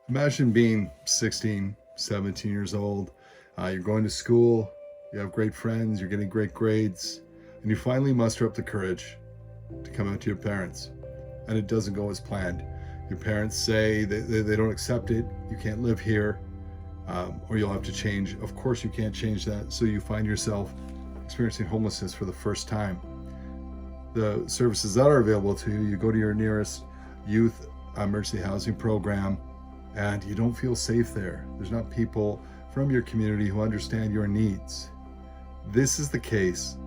Imagine being 16, 17 years old. You're going to school, you have great friends, you're getting great grades, and you finally muster up the courage to come out to your parents. And it doesn't go as planned. Your parents say they don't accept it, you can't live here, or you'll have to change. Of course, you can't change that. So you find yourself experiencing homelessness for the first time. The services that are available to you, you go to your nearest youth emergency housing program, and you don't feel safe there. There's not people from your community who understand your needs. This is the case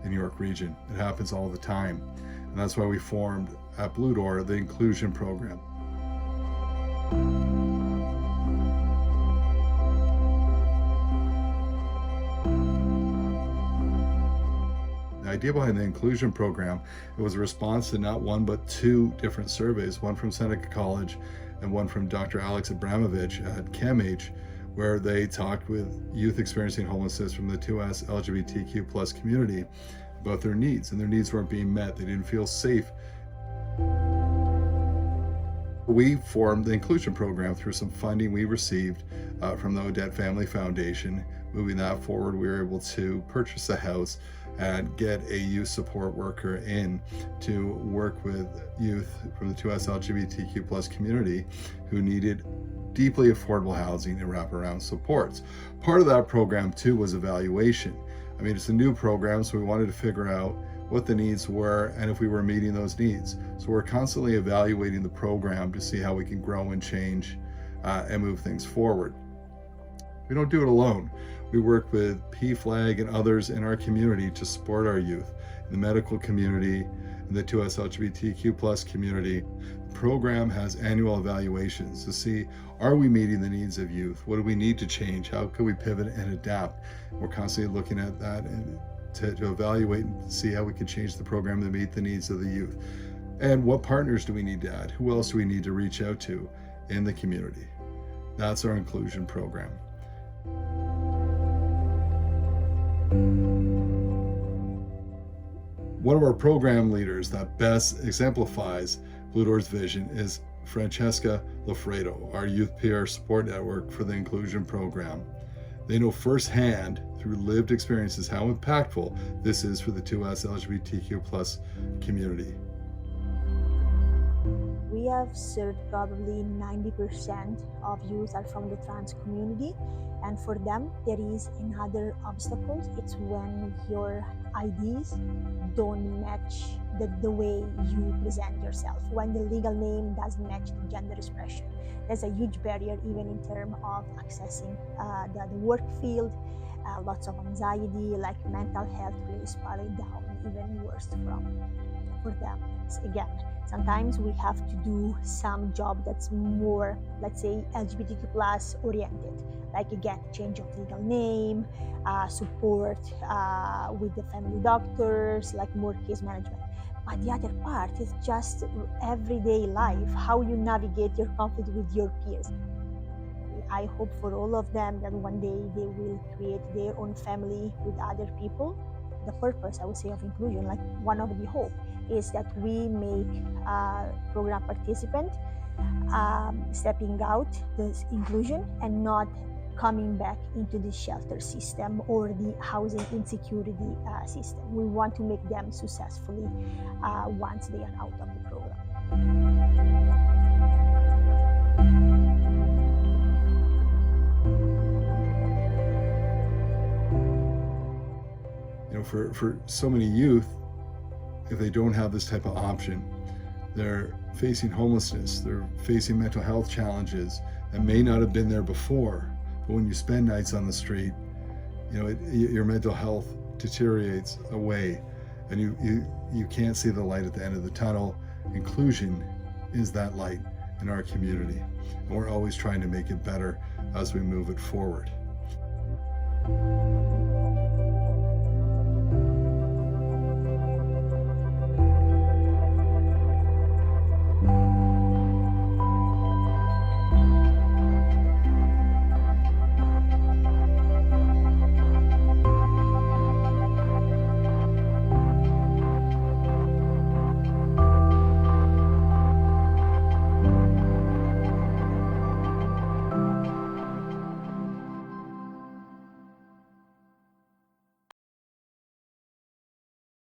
in New York region. It happens all the time. And that's why we formed at Blue Door the INNclusion program. The idea behind the INNclusion program, it was a response to not one but two different surveys, one from Seneca College and one from Dr. Alex Abramovich at CAMH, where they talked with youth experiencing homelessness from the 2SLGBTQ+ community about their needs, and their needs weren't being met. They didn't feel safe. We formed the INNclusion program through some funding we received from the Odette Family Foundation. Moving that forward, we were able to purchase a house and get a youth support worker in to work with youth from the 2SLGBTQ+ community who needed deeply affordable housing and wraparound supports. Part of that program too was evaluation. I mean, it's a new program, so we wanted to figure out what the needs were and if we were meeting those needs. So we're constantly evaluating the program to see how we can grow and change and move things forward. We don't do it alone. We work with PFLAG and others in our community to support our youth, in the medical community, in the 2SLGBTQ+ community. The program has annual evaluations to see, are we meeting the needs of youth? What do we need to change? How can we pivot and adapt? We're constantly looking at that and to evaluate and see how we can change the program to meet the needs of the youth. And what partners do we need to add? Who else do we need to reach out to in the community? That's our INNclusion program. One of our program leaders that best exemplifies Blue Door's vision is Francesca Lofredo, our youth PR support network for the INNclusion program. They know firsthand through lived experiences how impactful this is for the 2SLGBTQ+ community. We have served probably 90% of youth are from the trans community, and for them there is another obstacle. It's when your IDs don't match the way you present yourself, when the legal name doesn't match the gender expression. There's a huge barrier even in terms of accessing the work field. Lots of anxiety, like mental health really spiraling down, even worse for them. So again, sometimes we have to do some job that's more, let's say, LGBTQ+ oriented, like again, change of legal name, support with the family doctors, like more case management. But the other part is just everyday life, how you navigate your conflict with your peers. I hope for all of them that one day they will create their own family with other people. The purpose, I would say, of INNclusion, like one of the hope, is that we make program participant stepping out this inclusion and not coming back into the shelter system or the housing insecurity system. We want to make them successfully once they are out of the program. You know, for so many youth, if they don't have this type of option, they're facing homelessness, they're facing mental health challenges that may not have been there before. But when you spend nights on the street, you know, your mental health deteriorates away, and you can't see the light at the end of the tunnel. INNclusion is that light in our community, and we're always trying to make it better as we move it forward.